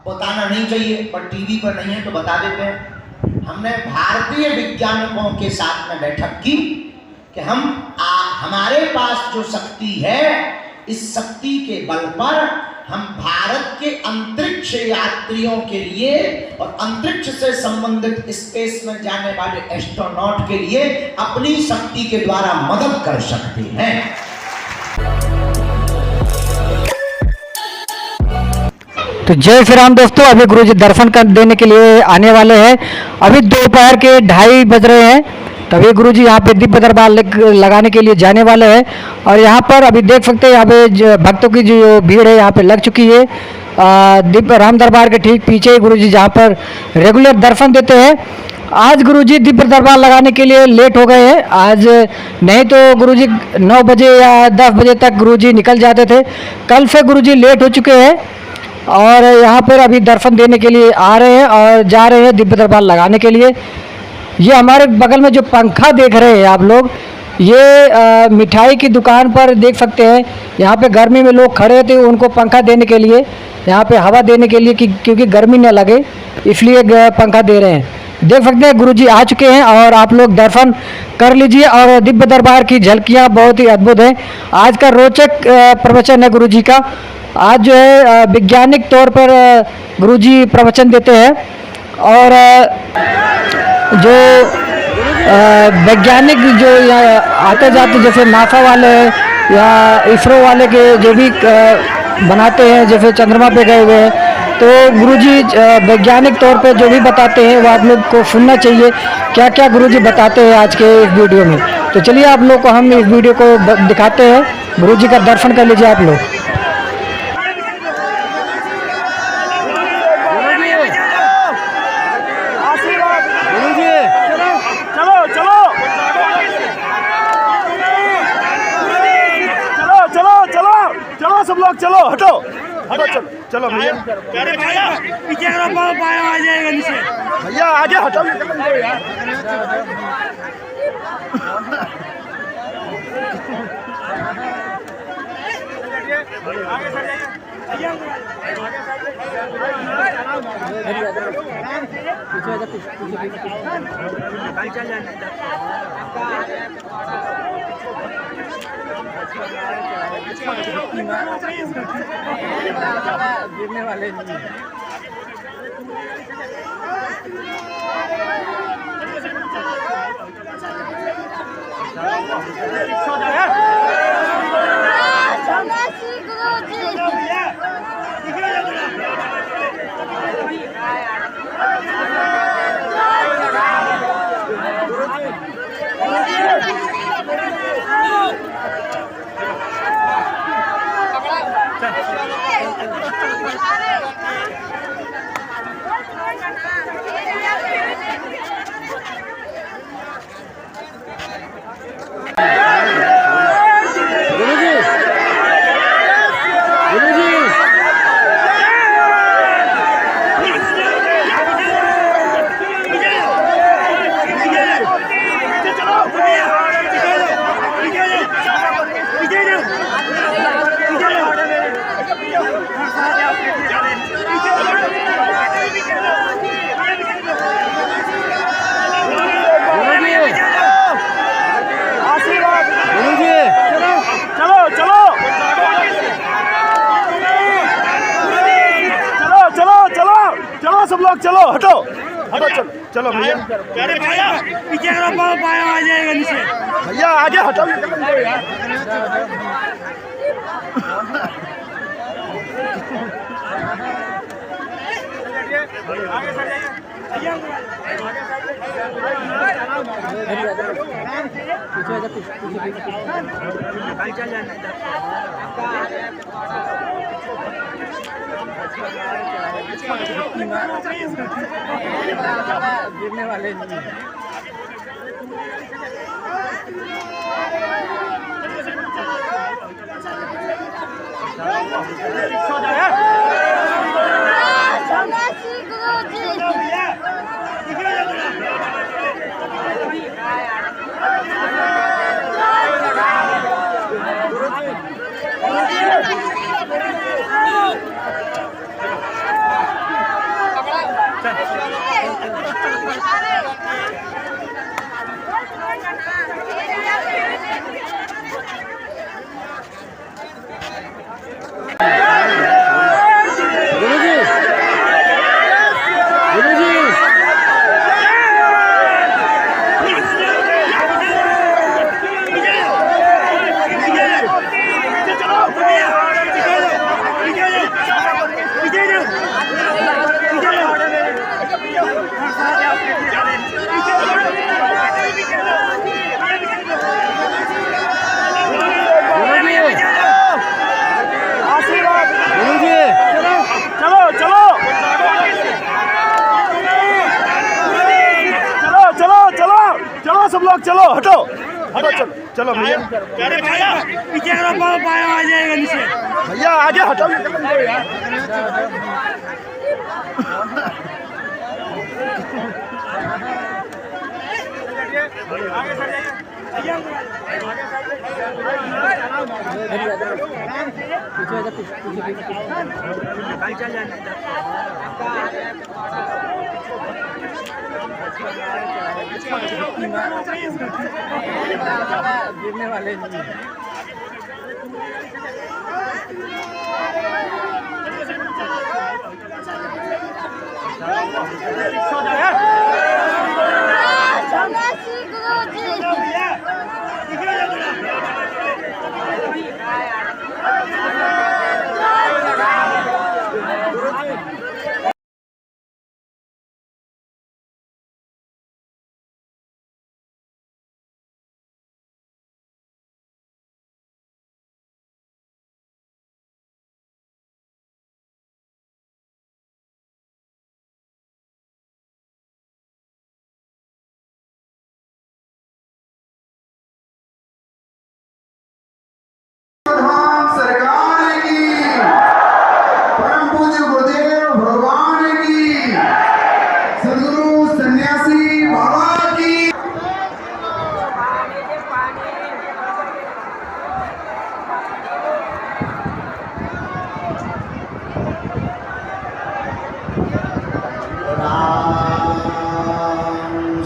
बताना नहीं चाहिए पर टीवी पर नहीं है तो बता देते हैं। हमने भारतीय वैज्ञानिकों के साथ में बैठक की कि हमारे पास जो शक्ति है, इस शक्ति के बल पर हम भारत के अंतरिक्ष यात्रियों के लिए और अंतरिक्ष से संबंधित स्पेस में जाने वाले एस्ट्रोनॉट के लिए अपनी शक्ति के द्वारा मदद कर सकते हैं। तो जय श्री राम दोस्तों, अभी गुरुजी दर्शन कर देने के लिए आने वाले हैं। अभी दोपहर के 2:30 बज रहे हैं। तभी गुरुजी यहाँ पे दिव्य दरबार लगाने के लिए जाने वाले हैं। और यहाँ पर अभी देख सकते हैं, यहाँ पे भक्तों की जो भीड़ है यहाँ पे लग चुकी है। दिव्य राम दरबार के ठीक पीछे गुरुजी जहाँ पर रेगुलर दर्शन देते हैं। आज गुरुजी दिव्य दरबार लगाने के लिए लेट हो गए हैं। आज नहीं तो गुरुजी 9 बजे या 10 बजे तक गुरुजी निकल जाते थे। कल से गुरुजी लेट हो चुके हैं और यहाँ पर अभी दर्शन देने के लिए आ रहे हैं और जा रहे हैं दिव्य दरबार लगाने के लिए। ये हमारे बगल में जो पंखा देख रहे हैं आप लोग, ये मिठाई की दुकान पर देख सकते हैं। यहाँ पे गर्मी में लोग खड़े थे, उनको पंखा देने के लिए, यहाँ पे हवा देने के लिए क्योंकि गर्मी न लगे, इसलिए पंखा दे रहे हैं। देख सकते हैं गुरुजी आ चुके हैं और आप लोग दर्शन कर लीजिए। और दिव्य दरबार की झलकियाँ बहुत ही अद्भुत हैं। आज का रोचक प्रवचन है गुरुजी का। आज जो है वैज्ञानिक तौर पर गुरुजी प्रवचन देते हैं और जो वैज्ञानिक जो आते जाते जैसे नासा वाले या इसरो वाले के जो भी बनाते हैं, जैसे चंद्रमा पे गए हुए हैं, तो गुरुजी वैज्ञानिक तौर पे जो भी बताते हैं वो आप लोग को सुनना चाहिए। क्या क्या गुरुजी बताते हैं आज के इस वीडियो में। तो चलिए आप लोग को हम इस वीडियो को दिखाते हैं। गुरुजी का दर्शन कर लीजिए आप लोग। सब लोग चलो, हटो हटो, चलो चलो भैया, पीछे आ जाएगा नीचे भैया, आगे हटो यार। गिरने वाले नहीं। सब लोग चलो, हटो हटो, चलो चलो भैया, पीछे आ जाएगा नीचे भैया, आगे हटो यार। गिरने वाले नहीं। सब लोग चलो हटो हटो चलो चलो भैया पीछे करो पाया आ जाएगा नीचे भैया आगे हटो गिरने वाले नहीं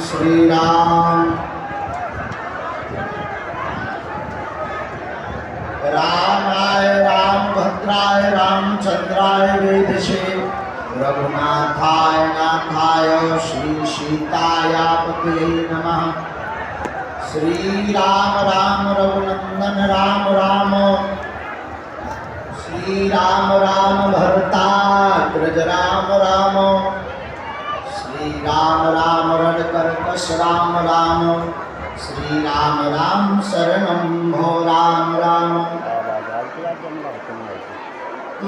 श्री राम रामाय रामभद्राय रामचंद्राय वेदसे रघुनाथाय नाथाय श्री सीतायापते नमः। श्री राम राम रघुनंदन राम राम श्री राम राम भरताग्रज राम राम श्री राम राम रणकर्कश राम राम श्री राम राम शरणं भो राम राम।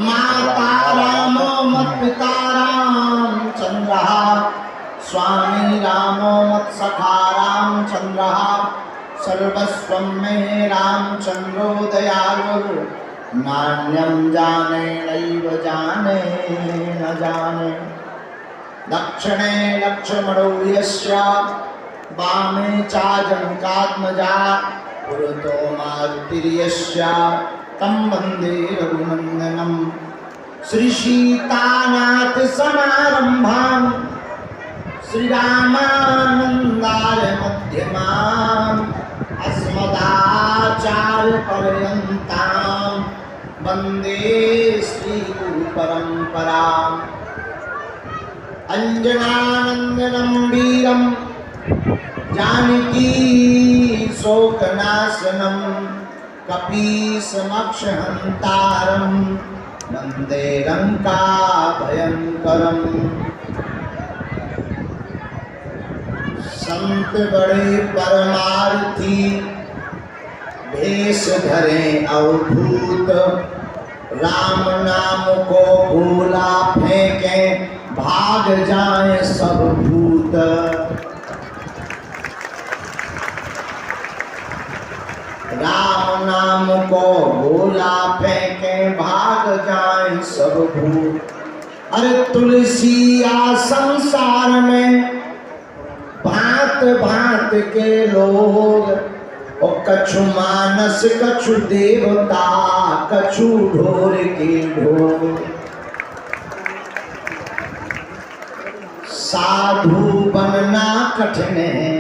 माता रामो मत्पिता रामचंद्रः स्वामी रामो मत्सखा रामचंद्रः सर्वस्वं मे रामचंद्रो दयालुः नान्यं जाने नैव जाने न जाने। दक्षिणे लक्ष्मणो यस्य वामे चाजनकात्मजा पुरतो मारुतिर्यस्य तं वन्दे रघुनन्दनं। श्रीसीतानाथ समारम्भां श्रीरामानन्दाय मध्यमाम् अस्मदाचार्यपर्यन्तां वन्दे श्रीगुरुपरम्पराम्। अंजनानंदनं वीरं जानकी शोकनाशनं कपीशमक्षहन्तारं वन्दे लंकाभयंकरम्। संत बड़े परमार्थी भेष धरे अवधूत राम नाम को भूला फेंके भाग जाए सब भूत। राम नाम को भूला फेंके भाग जाए सब भूल। अरे तुलसी आ संसार में भांत भांत के लोग, और कछु मानस कछु देवता कछु ढोर के ढोर। साधु बनना कठिन है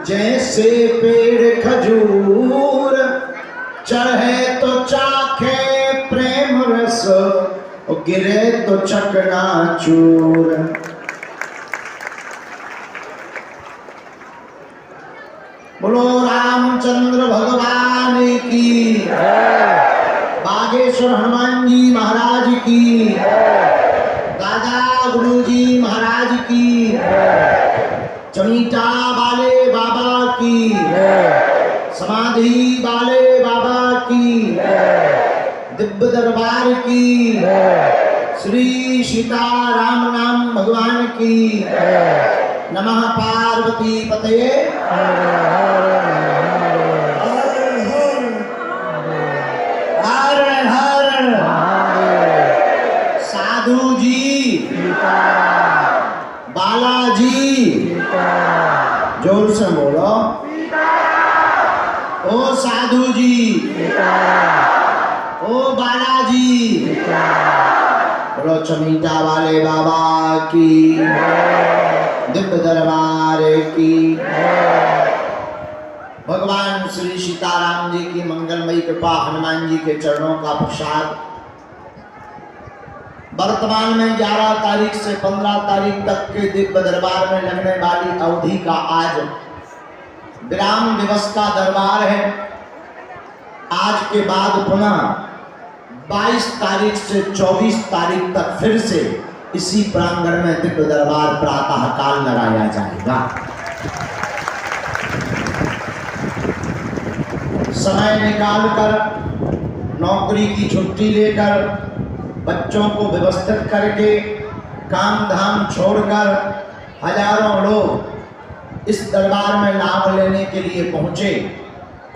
जैसे पेड़ खजूर, चढ़े तो चाखे प्रेम रस और गिरे तो चकनाचूर। बोलो रामचंद्र भगवान की, बागेश्वर हनुमान जी महाराज की, दादा गुरु जी महाराज की, चमीटा वाले बाबा की, समाधि वाले बाबा की, दिव्य दरबार की, श्री सीताराम नाम भगवान की। नमः पार्वती पतये। हर हर साधु जी, बालाजी, जोर से बोलो। ओ साधु जी, ओ बालाजी, बोलो चमीटा वाले बाबा की, दिव्य दरबार की। भगवान श्री सीताराम जी की मंगलमयी कृपा, हनुमान जी के चरणों का प्रसाद। वर्तमान में 11 तारीख से 15 तारीख तक के दिव्य दरबार में लगने वाली अवधि का आज विराम दिवस का दरबार है। आज के बाद पुनः 22 तारीख से 24 तारीख तक फिर से इसी प्रांगण में दिव्य दरबार प्रातः काल लगाया जाएगा। समय निकालकर, नौकरी की छुट्टी लेकर, बच्चों को व्यवस्थित करके, काम धाम छोड़कर हजारों लोग इस दरबार में लाभ लेने के लिए पहुंचे।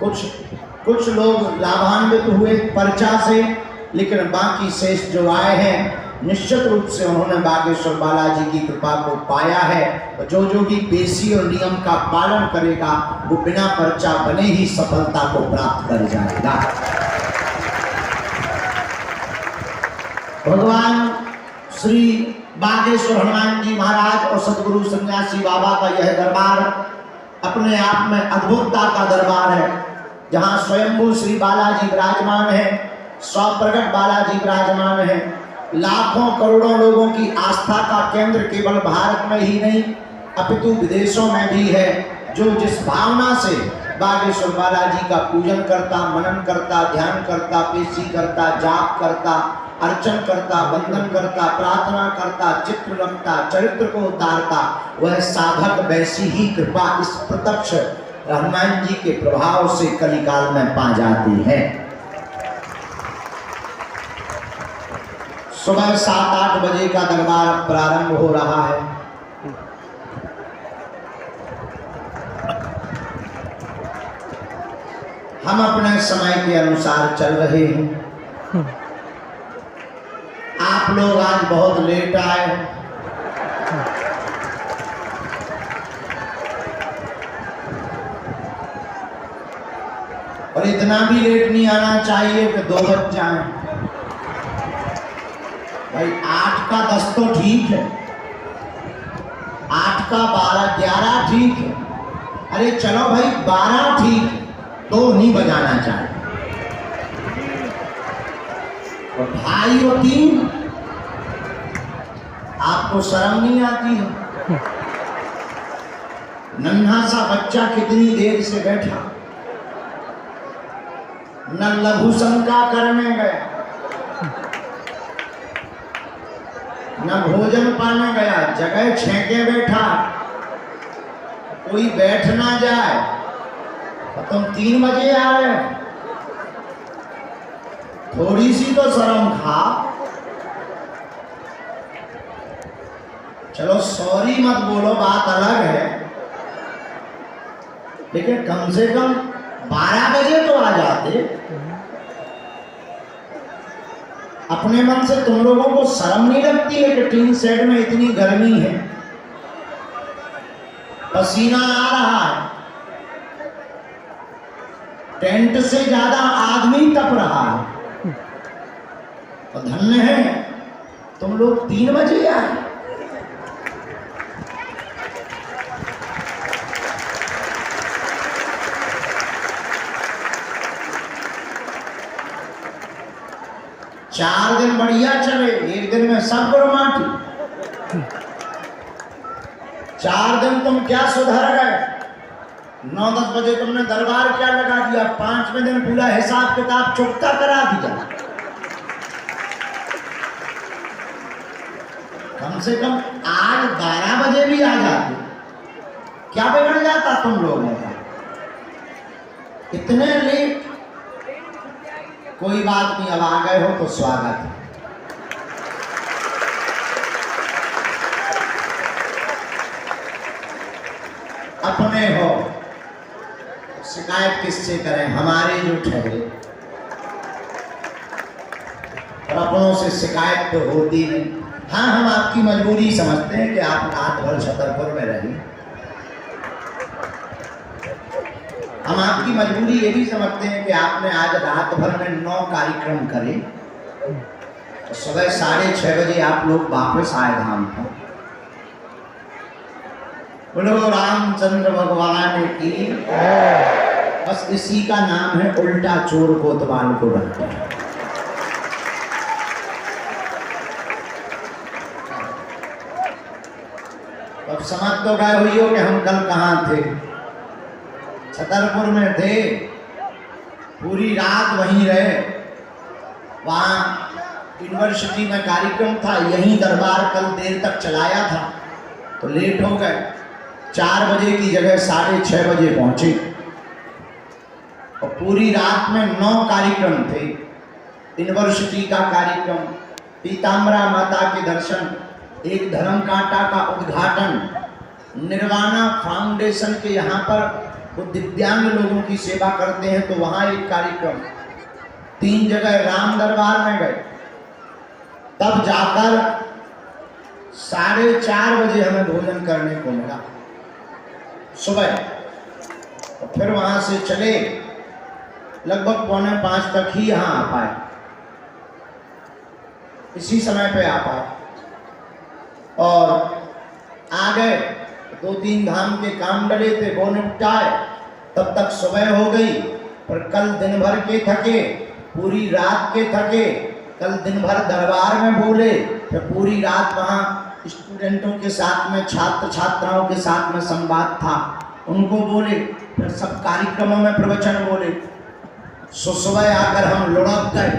कुछ लोग लाभान्वित हुए पर्चा से, लेकिन बाकी शेष जो आए हैं निश्चित रूप से उन्होंने बागेश्वर बालाजी की कृपा को पाया है। जो भी पेशी और नियम का पालन करेगा वो बिना पर्चा बने ही सफलता को प्राप्त कर जाएगा। भगवान श्री बागेश्वर हनुमान जी महाराज और सदगुरु सन्यासी बाबा का यह दरबार अपने आप में अद्भुतता का दरबार है, जहाँ स्वयंभू श्री बालाजी विराजमान है, स्वप्रगट बालाजी विराजमान है। लाखों करोड़ों लोगों की आस्था का केंद्र केवल भारत में ही नहीं अपितु विदेशों में भी है, जो जिस भावना से बागेश्वर बालाजी का पूजन करता, मनन करता, ध्यान करता, पेशी करता, जाप करता, अर्चन करता, वंदन करता, प्रार्थना करता, चित्र रखता, चरित्र को उतारता, वह साधक वैसी ही कृपा इस प्रत्यक्ष हनुमान जी के प्रभाव से कलिकाल में पा जाती है। सुबह 7-8 बजे का दरबार प्रारंभ हो रहा है। हम अपने समय के अनुसार चल रहे हैं। आप लोग आज बहुत लेट आए। और इतना भी लेट नहीं आना चाहिए कि 2 बज जाए। भाई 8 का 10 तो ठीक है, 8 का 12, 11 ठीक है। अरे चलो भाई 12 ठीक है, 2 नहीं बजाना चाहिए। और 2:30 और 3 आपको शर्म नहीं आती है? नन्हा सा बच्चा कितनी देर से बैठा, न लघु शंका करने गया, न भोजन पाने गया, जगह छेके बैठा। कोई बैठ ना जाए तो तुम 3 बजे आ रहे। थोड़ी सी तो शर्म खा। चलो सॉरी मत बोलो, बात अलग है, लेकिन कम से कम 12 बजे तो आ जाते। अपने मन से तुम लोगों को शर्म नहीं लगती है कि टीन शेड में इतनी गर्मी है, पसीना आ रहा है, टेंट से ज्यादा आदमी तप रहा है, तो धन्य है तुम लोग 3 बजे आए। चार दिन बढ़िया चले, एक दिन में सब गुरमाटी। 4 दिन तुम क्या सुधर गए, 9-10 बजे तुमने दरबार क्या लगा दिया, 5वें दिन पूरा हिसाब किताब चुकता करा दिया। कम से कम आज 12 बजे भी आ जाते, क्या बिगड़ जाता तुम लोगों का, इतने लेट। कोई बात नहीं, अब आ गए हो तो स्वागत है। अपने हो, शिकायत किससे करें, हमारे जो ठहरे, और अपनों से शिकायत तो होती नहीं। हाँ, हम आपकी मजबूरी समझते हैं कि आप रात भर छतरपुर में रहिए, हम आपकी मजबूरी ये भी समझते हैं कि आपने आज रात भर में 9 कार्यक्रम करे, तो सुबह 6:30 बजे आप लोग वापस आए धाम पर। बोलो रामचंद्र भगवान की। बस इसी का नाम है उल्टा चोर कोतवाल को डरते हैं। अब समझ तो गए हुई हो कि हम कल कहाँ थे, छतरपुर में थे, पूरी रात वहीं रहे। वहाँ यूनिवर्सिटी में कार्यक्रम था, यहीं दरबार कल देर तक चलाया था, तो लेट हो गए। 4 बजे की जगह 6:30 बजे पहुँचे, और पूरी रात में 9 कार्यक्रम थे। यूनिवर्सिटी का कार्यक्रम, पीताम्बरा माता के दर्शन, एक धर्म कांटा का उद्घाटन, निर्वाणा फाउंडेशन के यहाँ पर वो दिव्यांग लोगों की सेवा करते हैं, तो वहाँ एक कार्यक्रम, 3 जगह राम दरबार में गए। तब जाकर 4:30 बजे हमें भोजन करने को मिला सुबह, तो फिर वहाँ से चले, लगभग 4:45 तक ही यहाँ आ पाए, इसी समय पे आ पाए, और आ गए। 2-3 धाम के काम डले थे, वो निपटाए, तब तक सुबह हो गई। पर कल दिन भर के थके, पूरी रात के थके, कल दिन भर दरबार में बोले, फिर पूरी रात वहाँ स्टूडेंटों के साथ में, छात्र छात्राओं के साथ में संवाद था, उनको बोले, फिर सब कार्यक्रमों में प्रवचन बोले। सुबह आकर हम लुढ़क गए,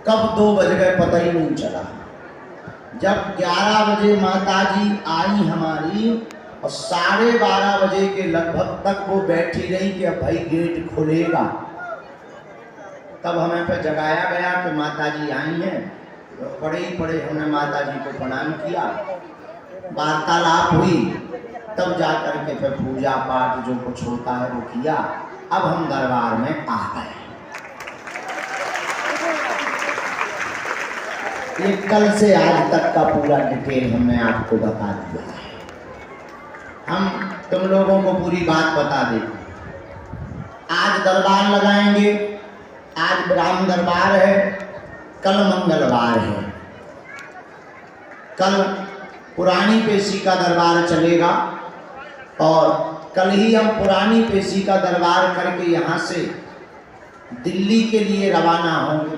कब 2 बज गए पता ही नहीं चला। जब 11 बजे माताजी आई हमारी, और 12:30 बजे के लगभग तक वो बैठी रही कि अब भाई गेट खुलेगा, तब हमें पे जगाया गया कि माताजी आई हैं। तो पड़े ही पड़े हमने माताजी को प्रणाम किया, वार्तालाप हुई, तब जाकर के फिर पूजा पाठ जो कुछ होता है वो किया। अब हम दरबार में आ गए। ये कल से आज तक का पूरा डिटेल हमने आपको बता दिया है। हम तुम लोगों को पूरी बात बता देते। आज दरबार लगाएंगे, आज राम दरबार है, कल मंगलवार है, कल पुरानी पेशी का दरबार चलेगा, और कल ही हम पुरानी पेशी का दरबार करके यहाँ से दिल्ली के लिए रवाना होंगे,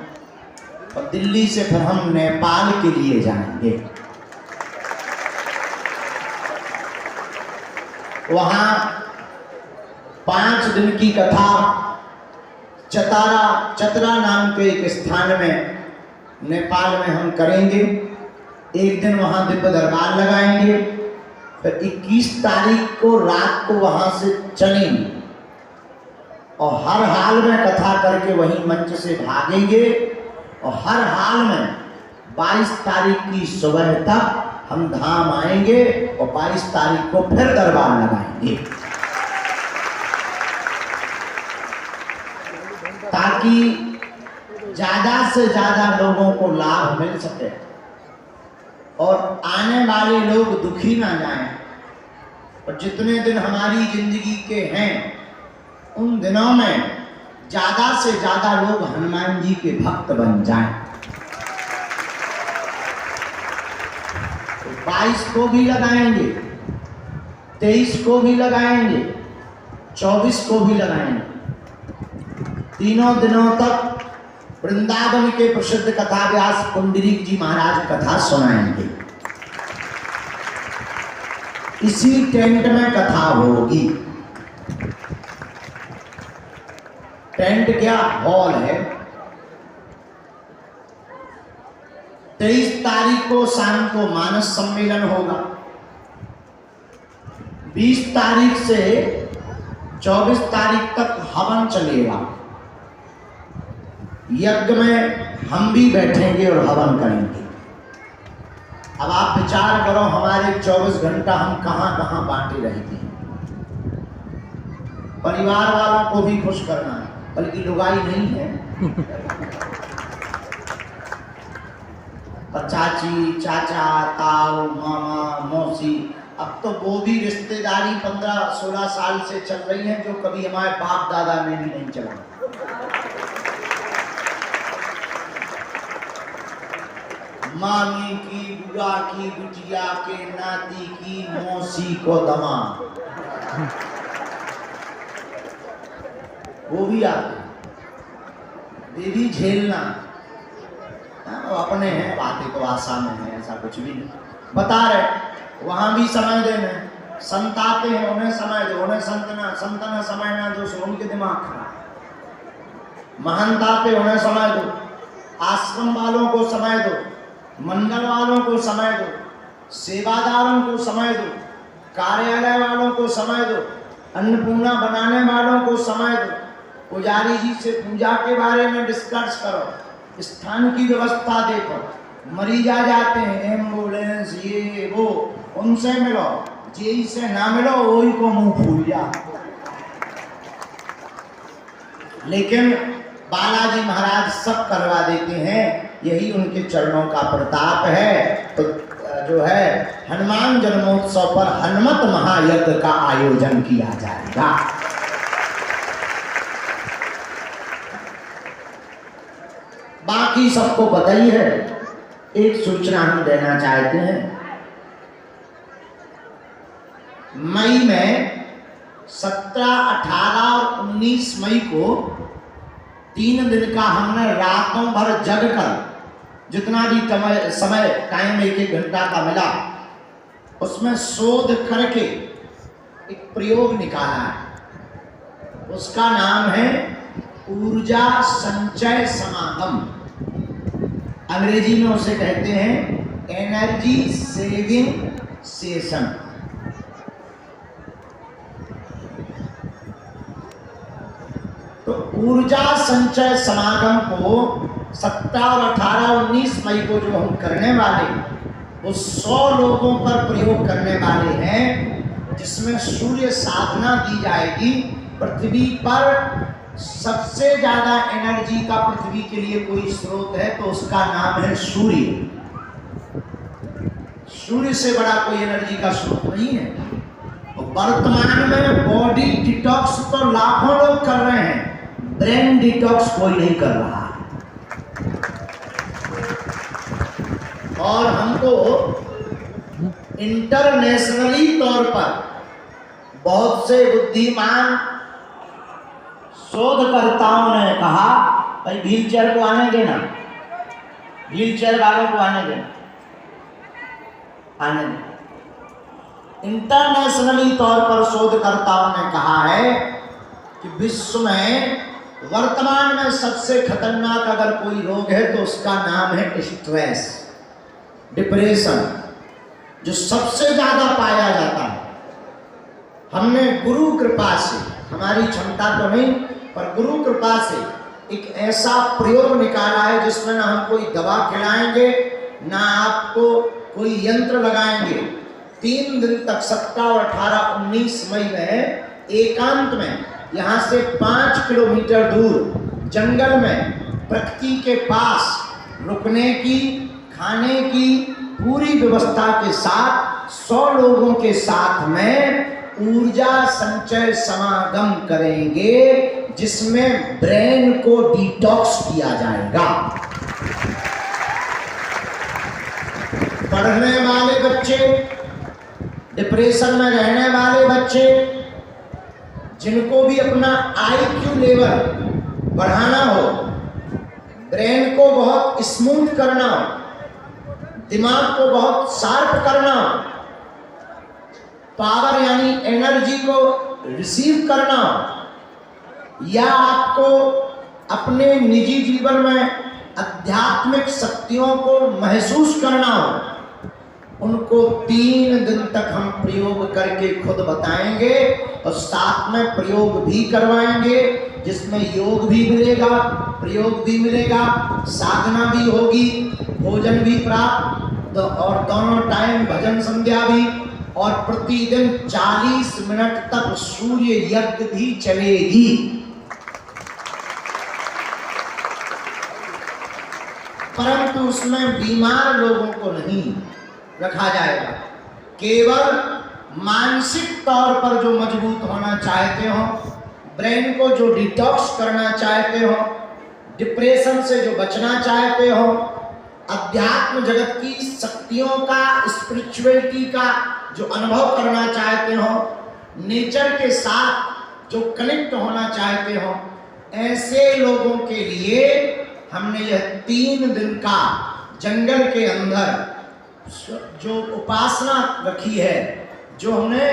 और दिल्ली से फिर हम नेपाल के लिए जाएंगे। वहाँ 5 दिन की कथा चतरा नाम के एक स्थान में नेपाल में हम करेंगे। एक दिन वहाँ दिव्य दरबार लगाएंगे, फिर 21 तारीख को रात को वहाँ से चलेंगे, और हर हाल में कथा करके वहीं मंच से भागेंगे, और हर हाल में 22 तारीख की सुबह तक हम धाम आएंगे, और 22 तारीख को फिर दरबार लगाएंगे, ताकि ज्यादा से ज्यादा लोगों को लाभ मिल सके और आने वाले लोग दुखी ना जाएं, और जितने दिन हमारी जिंदगी के हैं उन दिनों में ज्यादा से ज्यादा लोग हनुमान जी के भक्त बन जाएं। तो 22 को भी लगाएंगे, 23 को भी लगाएंगे, 24 को भी लगाएंगे। तीनों दिनों तक वृंदावन के प्रसिद्ध कथा व्यास पुंडरीक जी महाराज कथा सुनाएंगे। इसी टेंट में कथा होगी। टेंट क्या, हॉल है। 23 तारीख को शाम को मानस सम्मेलन होगा। 20 तारीख से 24 तारीख तक हवन चलेगा। यज्ञ में हम भी बैठेंगे और हवन करेंगे। अब आप विचार करो, हमारे 24 घंटा हम कहां कहां बांटे रहेंगे। परिवार वालों को भी खुश करना है, बल्कि लुगाई नहीं है, चाची, चाचा, ताऊ, मामा, मौसी, अब तो वो भी रिश्तेदारी 15-16 साल से चल रही है जो कभी हमारे बाप दादा ने भी नहीं चला। मामी की, बुआ की, बिटिया के, नाती की, मौसी को दमाद, वो भी आते। देवी झेलना, वो अपने हैं, बातें तो आसान है, ऐसा कुछ भी नहीं। बता रहे वहां भी समय देना, संत आते हैं उन्हें समय दो, उन्हें संतना समय ना जो सुन के दिमाग खराब। महंत आते उन्हें समय दो, आश्रम वालों को समय दो, मंडल वालों को समय दो, सेवादारों को समय दो, कार्यालय वालों को समय दो, अन्नपूर्णा बनाने वालों को समय दो, पुजारी जी से पूजा के बारे में डिस्कस करो, स्थान की व्यवस्था देखो, मरीज आ जाते हैं, एम्बुलेंस ये वो, उनसे मिलो, जेई से ना मिलो वही को मुंह फूल जा। लेकिन बालाजी महाराज सब करवा देते हैं, यही उनके चरणों का प्रताप है। तो जो है हनुमान जन्मोत्सव पर हनुमत महायज्ञ का आयोजन किया जाएगा। बाकी सबको बताई है। एक सूचना हम देना चाहते हैं, मई में 17, 18 और 19 मई को 3 दिन का हमने रातों भर जग कर जितना भी समय टाइम 1-1 घंटा का मिला उसमें शोध करके एक प्रयोग निकाला है। उसका नाम है ऊर्जा संचय समागम। अंग्रेजी में उसे कहते हैं एनर्जी सेविंग सेशन। तो ऊर्जा संचय समागम को 17 और 18, 19 मई को जो हम करने वाले वो 100 लोगों पर प्रयोग करने वाले हैं, जिसमें सूर्य साधना दी जाएगी। पृथ्वी पर सबसे ज्यादा एनर्जी का पृथ्वी के लिए कोई स्रोत है तो उसका नाम है सूर्य। सूर्य से बड़ा कोई एनर्जी का स्रोत नहीं है। तो वर्तमान में बॉडी डिटॉक्स तो लाखों लोग कर रहे हैं, ब्रेन डिटॉक्स कोई नहीं कर रहा। और हमको इंटरनेशनली तौर पर बहुत से बुद्धिमान शोधकर्ताओं ने कहा भाई व्हील चेयर को आने देना, व्हील चेयर वालों को आने देना, आने देना। इंटरनेशनली तौर पर शोधकर्ताओं ने कहा है कि विश्व में वर्तमान में सबसे खतरनाक अगर कोई रोग है तो उसका नाम है स्ट्रेस, डिप्रेशन, जो सबसे ज्यादा पाया जाता है। हमने गुरु कृपा से, हमारी क्षमता तो नहीं पर गुरु कृपा से एक ऐसा प्रयोग निकाला है जिसमें ना हम कोई दवा खिलाएंगे ना आपको कोई यंत्र लगाएंगे। 3 दिन तक 17 और 18, 19 मई में एकांत में यहाँ से 5 किलोमीटर दूर जंगल में प्रकृति के पास रुकने की, खाने की पूरी व्यवस्था के साथ 100 लोगों के साथ में ऊर्जा संचय समागम करेंगे, जिसमें ब्रेन को डिटॉक्स किया जाएगा। पढ़ने वाले बच्चे, डिप्रेशन में रहने वाले बच्चे, जिनको भी अपना IQ लेवल बढ़ाना हो, ब्रेन को बहुत स्मूथ करना, दिमाग को बहुत शार्प करना, पावर यानी एनर्जी को रिसीव करना, या आपको अपने निजी जीवन में आध्यात्मिक शक्तियों को महसूस करना हो, उनको 3 दिन तक हम प्रयोग करके खुद बताएंगे और साथ में प्रयोग भी करवाएंगे, जिसमें योग भी मिलेगा, प्रयोग भी मिलेगा, साधना भी होगी, भोजन भी प्राप्त, और दोनों टाइम भजन संध्या भी, और प्रतिदिन 40 मिनट तक सूर्य यज्ञ भी चलेगी। परंतु उसमें बीमार लोगों को नहीं रखा जाएगा, केवल मानसिक तौर पर जो मजबूत होना चाहते हो, ब्रेन को जो डिटॉक्स करना चाहते हो, डिप्रेशन से जो बचना चाहते हो, अध्यात्म जगत की शक्तियों का, स्पिरिचुअलिटी का जो अनुभव करना चाहते हो, नेचर के साथ जो कनेक्ट होना चाहते हो, ऐसे लोगों के लिए हमने यह 3 दिन का जंगल के अंदर जो उपासना रखी है, जो हमने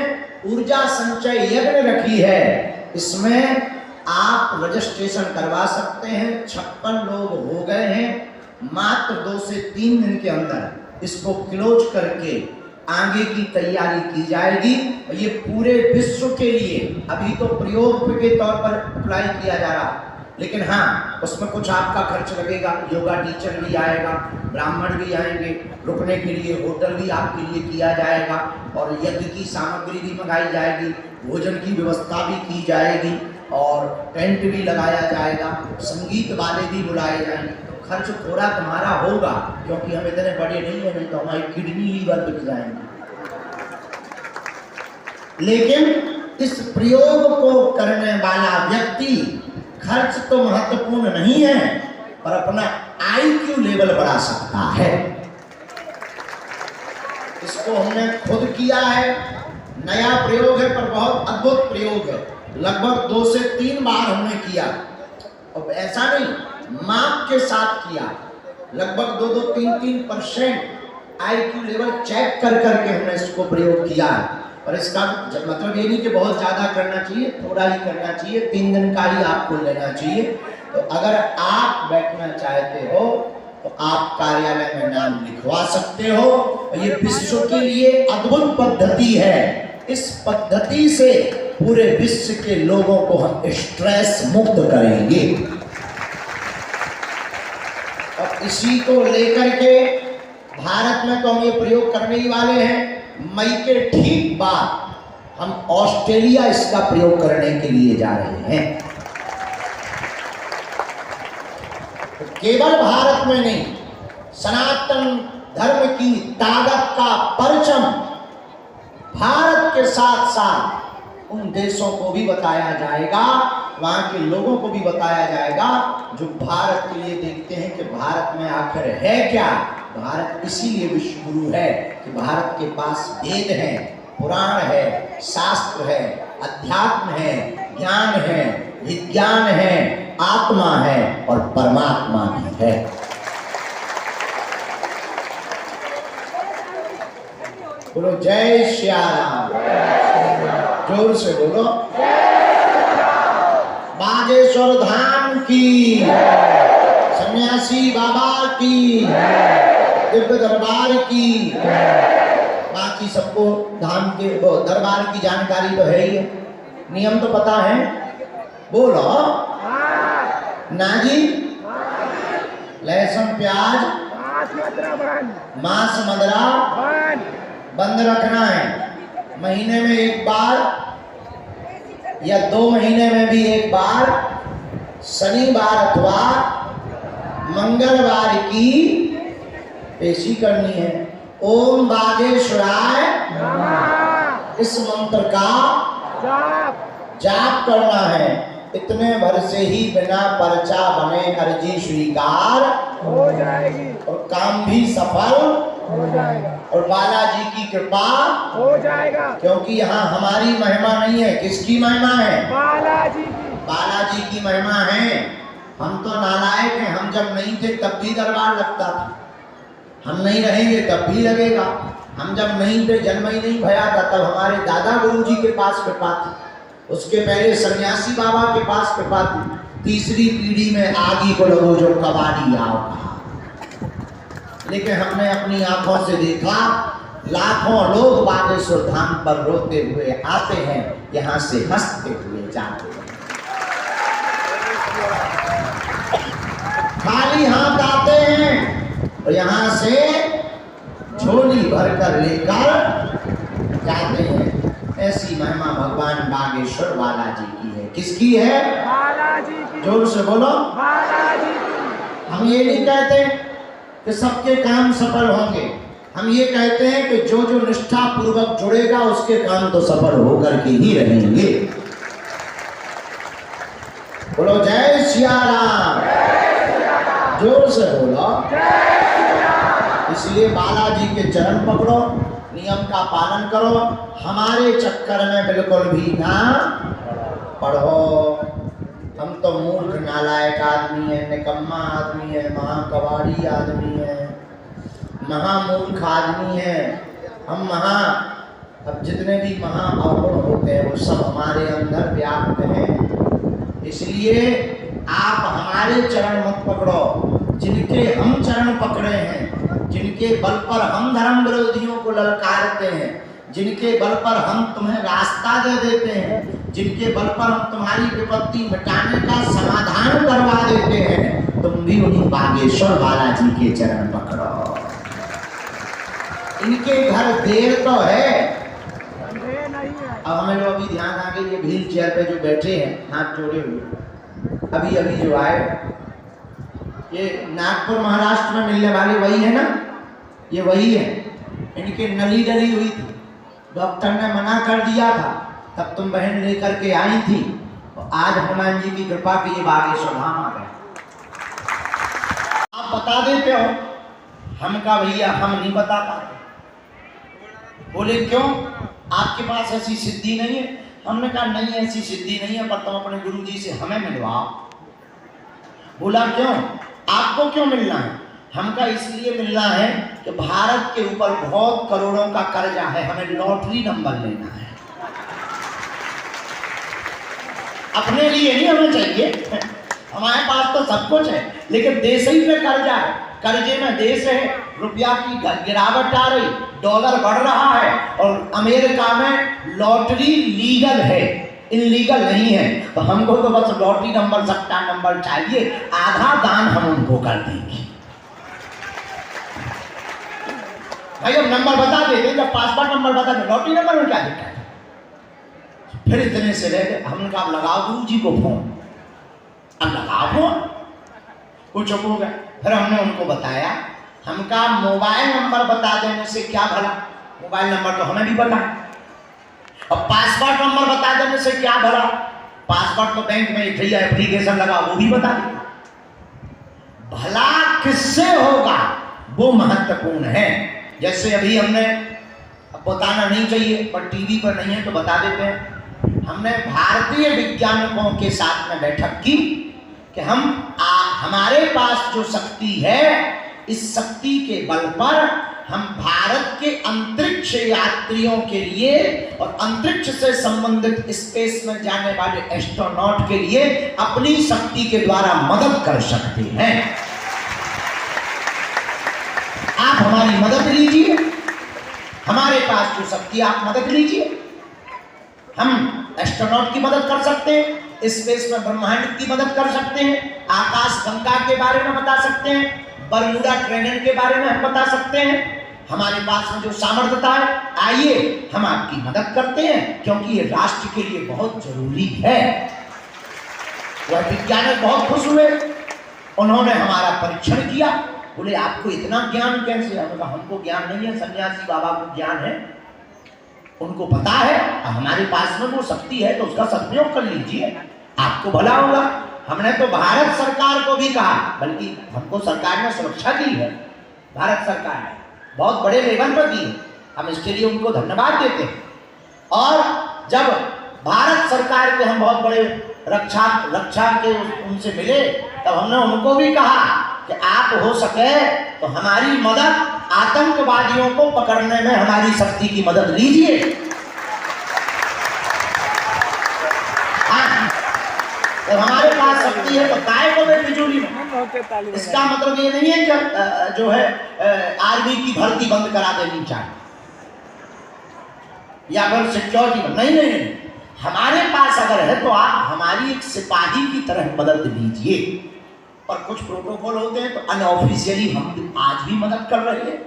ऊर्जा संचय यज्ञ रखी है, इसमें आप रजिस्ट्रेशन करवा सकते हैं। 56 लोग हो गए हैं। मात्र 2 से 3 दिन के अंदर इसको क्लोज करके आगे की तैयारी की जाएगी। ये पूरे विश्व के लिए अभी तो प्रयोग के तौर पर अप्लाई किया जा रहा, लेकिन हाँ, उसमें कुछ आपका खर्च लगेगा। योगा टीचर भी आएगा, ब्राह्मण भी आएंगे, रुकने के लिए होटल भी आपके लिए किया जाएगा, और यज्ञ की सामग्री भी मंगाई जाएगी, भोजन की व्यवस्था भी की जाएगी, और टेंट भी लगाया जाएगा, संगीत वाले भी बुलाए जाएंगे। खर्च थोड़ा तुम्हारा होगा, क्योंकि हम इतने बड़े नहीं हैं, नहीं तो हमारी किडनी लीवर बिक जाएंगे। लेकिन इस प्रयोग को करने वाला व्यक्ति, खर्च तो महत्वपूर्ण नहीं है, पर अपना IQ लेवल बढ़ा सकता है। इसको हमने खुद किया है, नया प्रयोग है, पर बहुत अद्भुत प्रयोग है। लगभग 2 से 3 बार हमने किया, और ऐसा नहीं, माप के साथ किया। लगभग 2-3% IQ लेवल चेक कर करके हमने इसको प्रयोग किया है। और इसका मतलब ये नहीं कि बहुत ज़्यादा करना चाहिए, थोड़ा ही करना चाहिए, 3 दिन का ही आपको लेना चाहिए। तो अगर आप बैठना चाहते हो तो आप कार्यालय में नाम लिखवा सकते हो। ये विश्व के लिए अद्भुत पद्धति है। इस पद्धति से पूरे विश्व के लोगों को हम स्ट्रेस मुक्त करेंगे, और इसी को लेकर के भारत में तो हम ये प्रयोग करने ही वाले हैं। मई के ठीक बाद हम ऑस्ट्रेलिया इसका प्रयोग करने के लिए जा रहे हैं। तो केवल भारत में नहीं, सनातन धर्म की ताकत का परचम भारत के साथ साथ उन देशों को भी बताया जाएगा, वहाँ के लोगों को भी बताया जाएगा जो भारत के लिए देखते हैं कि भारत में आखिर है क्या। भारत इसीलिए विश्व गुरु है कि भारत के पास वेद है, पुराण है, शास्त्र है, अध्यात्म है, ज्ञान है, विज्ञान है, आत्मा है और परमात्मा भी है। बोलो जय श्री राम, जोर से बोलो। बागेश्वर धाम की, सन्यासी बाबा की, दिव्य दरबार की। बाकी सबको धाम के दरबार की जानकारी तो है ही, नियम तो पता है। बोलो ना जी। लहसुन प्याज मांस मदरा बंद रखना है। महीने में एक बार या 2 महीने में भी एक बार, शनिवार अथवा मंगलवार की पेशी करनी है। ओम बागेश्वराय इस मंत्र का जाप करना है। इतने भर से ही बिना पर्चा बने अर्जी स्वीकार हो जाएगी और काम भी सफल हो जाएगा और बालाजी की कृपा हो जाएगा। क्योंकि यहाँ हमारी महिमा नहीं है, किसकी महिमा है? बालाजी की महिमा है। हम तो नालायक हैं, हम जब नहीं थे तब भी दरबार लगता था, हम नहीं रहेंगे तब भी लगेगा। हम जब नहीं थे, जन्म ही नहीं भया था, तब हमारे दादा गुरुजी के पास कृपा थी, उसके पहले सन्यासी बाबा के पास कृपा थी, तीसरी पीढ़ी में आगी को लगो जो कबाड़ी आओ। लेकिन हमने अपनी आंखों से देखा लाखों लोग बागेश्वर धाम पर रोते हुए आते हैं, यहाँ से हंसते हुए जाते हैं। खाली हाथ आते हैं और यहाँ से झोली भरकर लेकर जाते हैं। ऐसी महिमा भगवान बागेश्वर बालाजी की है। किसकी है? बालाजी की। जोर से बोलो, बालाजी की। हम ये नहीं कहते कि सबके काम सफल होंगे, हम ये कहते हैं कि जो जो निष्ठा पूर्वक जुड़ेगा उसके काम तो सफल होकर के ही रहेंगे। बोलो जय सिया राम, जोर से बोलो। इसलिए बालाजी के चरण पकड़ो, नियम का पालन करो, हमारे चक्कर में बिल्कुल भी ना पढ़ो। हम तो मूर्ख नालायक आदमी है, निकम्मा आदमी है, महाकबाड़ी आदमी है, महामूर्ख आदमी है। हम अब जितने भी महाअवगुण होते हैं वो सब हमारे अंदर व्याप्त हैं। इसलिए आप हमारे चरण मत पकड़ो, जिनके हम चरण पकड़े हैं, जिनके बल पर हम धर्म विरोधियों को ललकारते हैं, जिनके बल पर हम तुम्हें रास्ता दे देते हैं, जिनके बल पर हम तुम्हारी विपत्ति मिटाने का समाधान करवा देते हैं, तुम भी उन्हीं बागेश्वर बालाजी के चरण पकड़ो। इनके घर देर तो है। अब हमें लोग अभी ध्यान आ गई, ये व्हील चेयर पे जो बैठे हैं हाथ जोड़े हुए, अभी अभी जो आए, ये नागपुर महाराष्ट्र में मिलने वाले वही है ना, ये वही है। इनके नली डली हुई थी, डॉक्टर ने मना कर दिया था, तब तुम बहन लेकर के आई थी, तो आज हनुमान जी की कृपा की ये बागेश्वर धाम आ गए। आप बता देते हो, हम कहा भैया हम नहीं बता पाते। बोले क्यों, आपके पास ऐसी सिद्धि नहीं है? हमने कहा नहीं ऐसी सिद्धि नहीं है, पर तुम अपने गुरु जी से हमें मिलवाओ। बोला क्यों, आपको क्यों मिलना है? हम का इसलिए मिलना है कि भारत के ऊपर बहुत करोड़ों का कर्जा है, हमें लॉटरी नंबर लेना है। अपने लिए नहीं हमें चाहिए, हमारे पास तो सब कुछ है, लेकिन देश ही पे कर्जा है, कर्जे में देश है, रुपया की गिरावट आ रही, डॉलर बढ़ रहा है, और अमेरिका में लॉटरी लीगल है, इनलीगल नहीं है। तो हमको तो बस लॉटरी नंबर, सट्टा नंबर चाहिए, आधा दान हम उनको कर देंगे। भाई अब नंबर बता देते, जब पासपोर्ट नंबर बता दे, लॉटरी नंबर में क्या दिक्कत है? फिर इतने से रह गए, हमने कहा लगाओ गुरु जी को फोन। अब लगाओ फोन, कुछ हो गए। फिर हमने उनको बताया, हमका मोबाइल नंबर बता देने से क्या भला, मोबाइल नंबर तो हमें भी पता है, और पासपोर्ट नंबर बता देने से क्या भला, पासपोर्ट तो बैंक में भैया एप्लीकेशन लगा वो भी बता दे। भला किससे होगा वो महत्वपूर्ण है। जैसे अभी हमने, अब बताना नहीं चाहिए पर टीवी पर नहीं है तो बता देते हैं, हमने भारतीय वैज्ञानिकों के साथ में बैठक की कि हमारे पास जो शक्ति है, इस शक्ति के बल पर हम भारत के अंतरिक्ष यात्रियों के लिए और अंतरिक्ष से संबंधित स्पेस में जाने वाले एस्ट्रोनॉट के लिए अपनी शक्ति के द्वारा मदद कर सकते हैं। आप हमारी मदद लीजिए, हमारे पास जो शक्ति, आप मदद लीजिए। हम एस्ट्रोनॉट की मदद कर सकते हैं, स्पेस में ब्रह्मांड की मदद कर सकते हैं, आकाश गंगा के बारे में बता सकते हैं, बरमूडा ट्रायंगल के बारे में हम बता सकते हैं। हमारे पास में जो सामर्थ्यता है, आइए हम आपकी मदद करते हैं, क्योंकि ये राष्ट्र के लिए बहुत जरूरी है। वह वैज्ञानिक बहुत खुश हुए, उन्होंने हमारा परीक्षण किया, बोले आपको इतना ज्ञान कैसे? हमने कहा हमको ज्ञान नहीं है, सन्यासी बाबा को ज्ञान है, उनको पता है, हमारे पास में वो शक्ति है तो उसका सदुपयोग कर लीजिए, आपको भला होगा। हमने तो भारत सरकार को भी कहा, बल्कि हमको सरकार ने सुरक्षा दी है, भारत सरकार ने बहुत बड़े लेवल पर दी है, हम इसके लिए उनको धन्यवाद देते हैं। और जब भारत सरकार के हम बहुत बड़े रक्षा के उनसे मिले, तब हमने उनको भी कहा कि आप हो सके तो हमारी मदद, आतंकवादियों को पकड़ने में हमारी शक्ति की मदद लीजिए। तो हमारे पास शक्ति है तो काय को मैं फिजूली में। इसका मतलब ये नहीं है कि जो है आर्मी की भर्ती बंद करा देनी चाहिए या फिर सिक्योरिटी, नहीं, हमारे पास अगर है तो आप हमारी एक सिपाही की तरह मदद लीजिए। और कुछ प्रोटोकॉल होते हैं तो अनऑफिशियली हम आज भी मदद कर रहे हैं,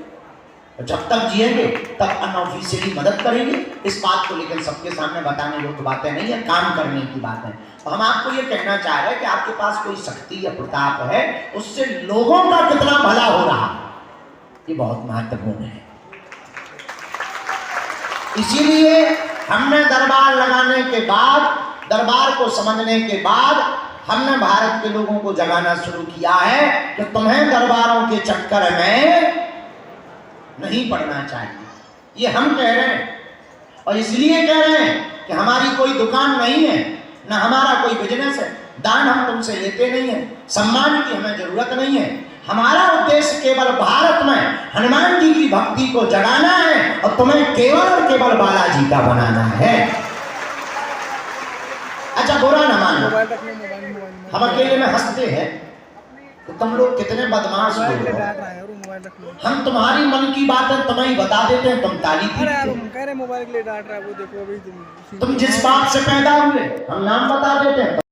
जब तक जिएंगे तब अनऑफिशियली मदद करेंगे। इस बात को लेकर सबके सामने बताने योग्य बातें नहीं है, काम करने की बात है। तो हम आपको ये कहना चाह रहे हैं कि आपके पास कोई शक्ति या प्रताप है, उससे लोगों का कितना भला हो रहा ये बहुत महत्वपूर्ण है। इसीलिए हमने दरबार लगाने के बाद, दरबार को समझने के बाद हमने भारत के लोगों को जगाना शुरू किया है कि तुम्हें दरबारों के चक्कर में नहीं पड़ना चाहिए। ये हम कह रहे हैं, और इसलिए कह रहे हैं कि हमारी कोई दुकान नहीं है, ना हमारा कोई बिजनेस है, दान हम तुमसे लेते नहीं है, सम्मान की हमें जरूरत नहीं है। हमारा उद्देश्य केवल भारत में हनुमान जी की भक्ति को जगाना है और तुम्हें केवल और केवल बालाजी का बनाना है। अच्छा, बुरा ना मानो, हम अकेले में हंसते हैं तो तुम लोग कितने बदमाश हो। हम तुम्हारी मन की बातें तुम्हें बता देते हैं, तुम ताली पीटते हो। मोबाइल के लिए डांट रहा है वो, देखो अभी तुम जिस बात से पैदा हुए हम नाम बता देते हैं।